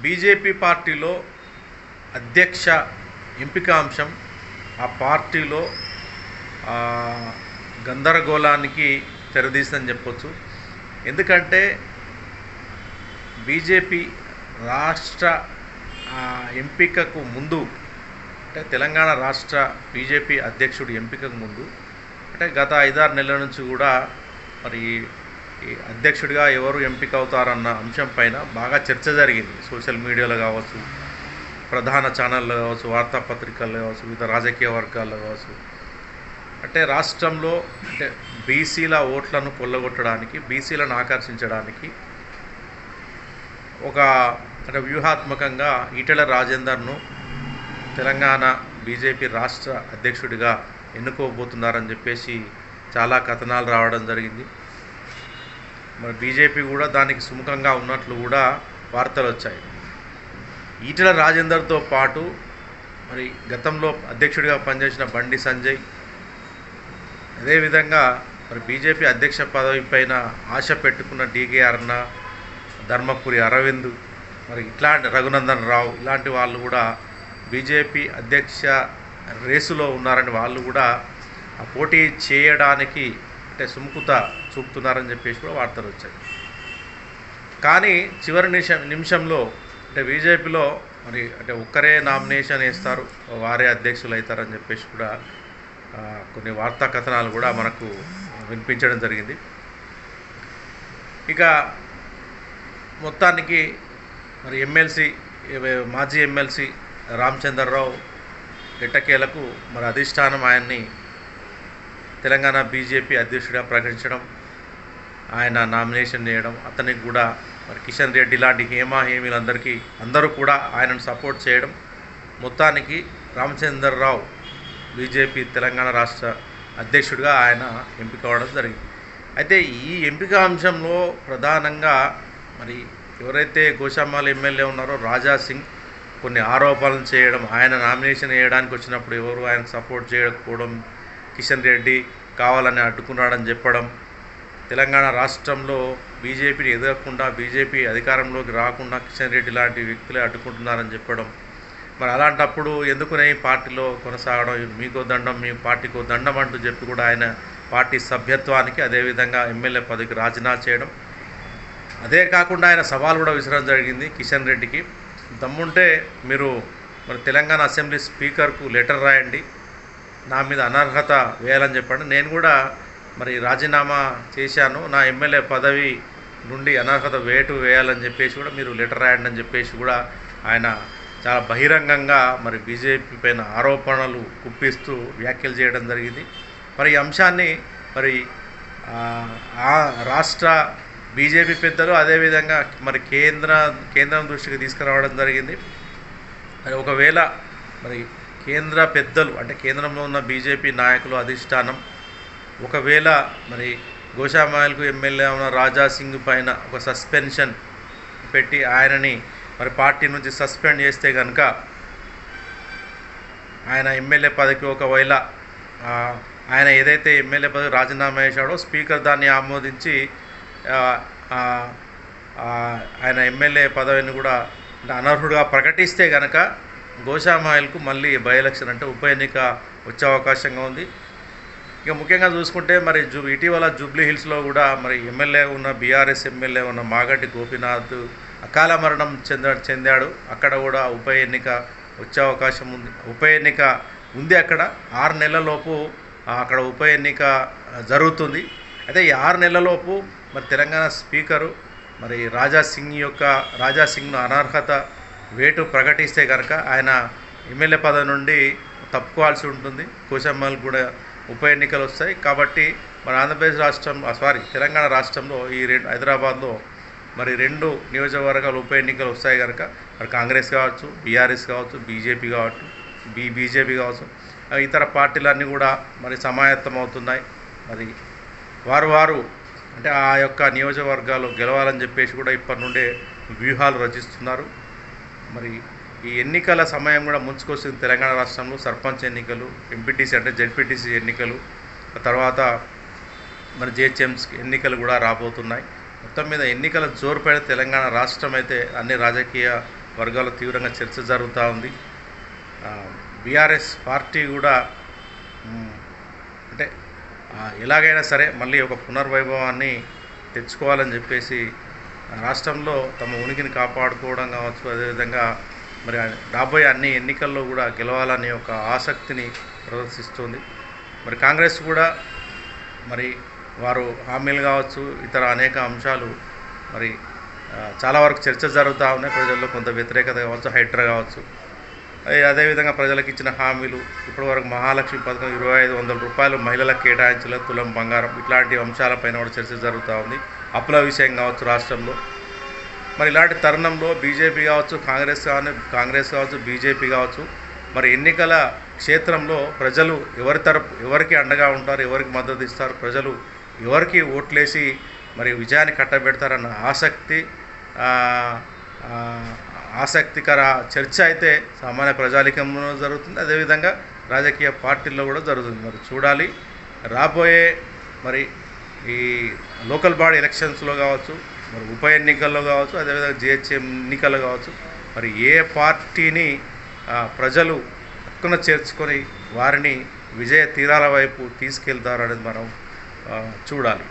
BJP పార్టీలో అధ్యక్ష ఎంపిక అంశం ఆ పార్టీలో గందరగోళానికి తెరదీసిందని చెప్పొచ్చు. ఎందుకంటే బీజేపీ రాష్ట్ర ఎంపికకు ముందు, అంటే తెలంగాణ రాష్ట్ర బీజేపీ అధ్యక్షుడి ఎంపికకు ముందు, అంటే గత 5-6 నెలల నుంచి కూడా మరి ఈ అధ్యక్షుడిగా ఎవరు ఎంపిక అవుతారన్న అంశం పైన బాగా చర్చ జరిగింది. సోషల్ మీడియాలో కావచ్చు, ప్రధాన ఛానళ్ళు కావచ్చు, వార్తాపత్రికల్లో కావచ్చు, వివిధ రాజకీయ వర్గాల్లో కావచ్చు. అంటే రాష్ట్రంలో అంటే బీసీల ఓట్లను కొల్లగొట్టడానికి, బీసీలను ఆకర్షించడానికి అంటే వ్యూహాత్మకంగా ఈటెల రాజేందర్ను తెలంగాణ బీజేపీ రాష్ట్ర అధ్యక్షుడిగా ఎన్నుకోబోతున్నారని చెప్పేసి చాలా కథనాలు రావడం జరిగింది. మరి బీజేపీ కూడా దానికి సుముఖంగా ఉన్నట్లు కూడా వార్తలు వచ్చాయి. ఈటెల రాజేందర్తో పాటు మరి గతంలో అధ్యక్షుడిగా పనిచేసిన బండి సంజయ్, అదేవిధంగా మరి బీజేపీ అధ్యక్ష పదవి పైన ఆశ పెట్టుకున్న డీకే అరుణ, ధర్మపురి అరవింద్, మరి ఇట్లాంటి రఘునందన్ రావు, ఇలాంటి వాళ్ళు కూడా బీజేపీ అధ్యక్ష రేసులో ఉన్నారని వాళ్ళు కూడా పోటీ చేయడానికి అంటే సుముఖత చూపుతున్నారని చెప్పేసి కూడా వార్తలు వచ్చాయి. కానీ చివరి నిమిషంలో అంటే బీజేపీలో మరి అంటే ఒక్కరే నామినేషన్ వేస్తారు, వారే అధ్యక్షులు అవుతారని చెప్పేసి కూడా కొన్ని వార్తా కథనాలు కూడా మనకు వినిపించడం జరిగింది. ఇక మొత్తానికి మరి మాజీ ఎమ్మెల్సీ రామచంద్రరావు ఎట్టకేలకు మరి అధిష్టానం ఆయన్ని తెలంగాణ బీజేపీ అధ్యక్షుడిగా ప్రకటించడం, ఆయన నామినేషన్ చేయడం, అతనికి కూడా మరి కిషన్ రెడ్డి లాంటి హేమీలందరికీ అందరూ కూడా ఆయనను సపోర్ట్ చేయడం, మొత్తానికి రామచంద్రరావు బీజేపీ తెలంగాణ రాష్ట్ర అధ్యక్షుడిగా ఆయన ఎంపిక అవ్వడం జరిగింది. అయితే ఈ ఎంపిక అంశంలో ప్రధానంగా మరి ఎవరైతే గోషామాల ఎమ్మెల్యే ఉన్నారో రాజా సింగ్ కొన్ని ఆరోపణలు చేయడం, ఆయన నామినేషన్ వేయడానికి వచ్చినప్పుడు ఎవరు ఆయనకు సపోర్ట్ చేయకపోవడం, కిషన్ రెడ్డి కావాలని అడ్డుకున్నాడని చెప్పడం, తెలంగాణ రాష్ట్రంలో బీజేపీని ఎదగకుండా, బీజేపీ అధికారంలోకి రాకుండా కిషన్ రెడ్డి లాంటి వ్యక్తులే అడ్డుకుంటున్నారని చెప్పడం, మరి అలాంటప్పుడు ఎందుకునే పార్టీలో కొనసాగడం, మీకో దండం, మీ పార్టీకో దండం అంటూ చెప్పి కూడా ఆయన పార్టీ సభ్యత్వానికి, అదేవిధంగా ఎమ్మెల్యే పదవికి రాజీనామా చేయడం, అదే కాకుండా ఆయన సవాల్ కూడా విసరడం జరిగింది కిషన్ రెడ్డికి. దమ్ముంటే మీరు మరి తెలంగాణ అసెంబ్లీ స్పీకర్కు లెటర్ రాయండి, నా మీద అనర్హత వేయాలని చెప్పండి, నేను కూడా మరి రాజీనామా చేశాను, నా ఎమ్మెల్యే పదవి నుండి అనర్హత వేయాలని చెప్పేసి కూడా మీరు లెటర్ రాయండి అని చెప్పేసి కూడా ఆయన చాలా బహిరంగంగా మరి బీజేపీ పైన ఆరోపణలు కుప్పిస్తూ వ్యాఖ్యలు చేయడం జరిగింది. మరి ఈ అంశాన్ని మరి రాష్ట్ర బీజేపీ పెద్దలు, అదేవిధంగా మరి కేంద్రం దృష్టికి తీసుకురావడం జరిగింది. మరి ఒకవేళ మరి కేంద్ర పెద్దలు అంటే కేంద్రంలో ఉన్న బీజేపీ నాయకులు, అధిష్టానం ఒకవేళ మరి గోషామాయల్కు ఎమ్మెల్యే ఉన్న రాజా సింగ్ పైన ఒక సస్పెన్షన్ పెట్టి ఆయనని మరి పార్టీ నుంచి సస్పెండ్ చేస్తే కనుక, ఆయన ఎమ్మెల్యే పదవికి ఒకవేళ ఆయన ఏదైతే ఎమ్మెల్యే పదవి రాజీనామా చేశాడో స్పీకర్ దాన్ని ఆమోదించి ఆయన ఎమ్మెల్యే పదవిని కూడా అనర్హుడుగా ప్రకటిస్తే కనుక గోషామాయల్కు మళ్ళీ బై ఎలక్షన్ అంటే ఉప ఎన్నిక వచ్చే అవకాశంగా ఉంది. ఇక ముఖ్యంగా చూసుకుంటే మరి ఇటీవల జూబ్లీ హిల్స్లో కూడా మరి ఎమ్మెల్యే ఉన్న బీఆర్ఎస్ ఎమ్మెల్యే ఉన్న మాగంటి గోపీనాథ్ అకాల మరణం చెందాడు. అక్కడ కూడా ఉప ఎన్నిక వచ్చే అవకాశం ఉంది. ఉప ఎన్నిక ఉంది అక్కడ 6 నెలలలోపు అక్కడ ఉప ఎన్నిక జరుగుతుంది. అయితే ఈ 6 నెలలలోపు మరి తెలంగాణ స్పీకరు మరి రాజా సింగ్ను అనర్హత వేటు ప్రకటిస్తే కనుక ఆయన ఎమ్మెల్యే పదవి నుండి తప్పుకోవాల్సి ఉంటుంది. కోశమ్మలు కూడా ఉప ఎన్నికలు వస్తాయి. కాబట్టి మన ఆంధ్రప్రదేశ్ తెలంగాణ రాష్ట్రంలో ఈ హైదరాబాద్లో మరి 2 నియోజకవర్గాలు ఉప ఎన్నికలు వస్తాయి కనుక మరి కాంగ్రెస్ కావచ్చు, బీఆర్ఎస్ కావచ్చు, బీజేపీ కావచ్చు, ఇతర పార్టీలన్నీ కూడా మరి సమాయత్తం అవుతున్నాయి. మరి వారు అంటే ఆ యొక్క నియోజకవర్గాలు గెలవాలని చెప్పేసి కూడా ఇప్పటి నుండే వ్యూహాలు రచిస్తున్నారు. మరి ఈ ఎన్నికల సమయం కూడా ముంచుకొస్తుంది. తెలంగాణ రాష్ట్రంలో సర్పంచ్ ఎన్నికలు, ఎంపీటీసీ అంటే జెడ్పీటీసీ ఎన్నికలు, తర్వాత మరి జిహెచ్ఎంసీ ఎన్నికలు కూడా రాబోతున్నాయి. మొత్తం మీద ఎన్నికల జోరుపైన తెలంగాణ రాష్ట్రం అయితే అన్ని రాజకీయ వర్గాల్లో తీవ్రంగా చర్చ జరుగుతూ ఉంది. బీఆర్ఎస్ పార్టీ కూడా అంటే ఎలాగైనా సరే మళ్ళీ ఒక పునర్వైభవాన్ని తెచ్చుకోవాలని చెప్పేసి రాష్ట్రంలో తమ ఉనికిని కాపాడుకోవడం కావచ్చు, అదేవిధంగా మరి రాబోయే అన్ని ఎన్నికల్లో కూడా గెలవాలనే ఒక ఆసక్తిని ప్రదర్శిస్తుంది. మరి కాంగ్రెస్ కూడా మరి వారు హామీలు కావచ్చు, ఇతర అనేక అంశాలు మరి చాలా వరకు చర్చ జరుగుతూ ఉన్నాయి. ప్రజల్లో కొంత వ్యతిరేకత కావచ్చు, హైడ్రా కావచ్చు, అదేవిధంగా ప్రజలకు ఇచ్చిన హామీలు ఇప్పటివరకు మహాలక్ష్మి పథకం 2500 రూపాయలు మహిళలకు కేటాయించలే, తులం బంగారం, ఇట్లాంటి అంశాలపైన కూడా చర్చ జరుగుతూ ఉంది. అప్పుల విషయం కావచ్చు రాష్ట్రంలో. మరి ఇలాంటి తరుణంలో బీజేపీ కావచ్చు, కాంగ్రెస్ కావచ్చు, బీజేపీ కావచ్చు, మరి ఎన్నికల క్షేత్రంలో ప్రజలు ఎవరికి అండగా ఉంటారు, ఎవరికి మద్దతు ఇస్తారు, ప్రజలు ఎవరికి ఓట్లేసి మరి విజయాన్ని కట్టబెడతారన్న ఆసక్తికర చర్చ అయితే సామాన్య ప్రజాలికంలో జరుగుతుంది. అదేవిధంగా రాజకీయ పార్టీల్లో కూడా జరుగుతుంది. మరి చూడాలి రాబోయే మరి ఈ లోకల్ బాడీ ఎలక్షన్స్లో కావచ్చు, మరి ఉప ఎన్నికల్లో కావచ్చు, అదేవిధంగా జిహెచ్ఎం ఎన్నికల్లో కావచ్చు, మరి ఏ పార్టీని ప్రజలు పక్కన చేర్చుకొని వారిని విజయ తీరాల వైపు తీసుకెళ్తారనేది మనం చూడాలి.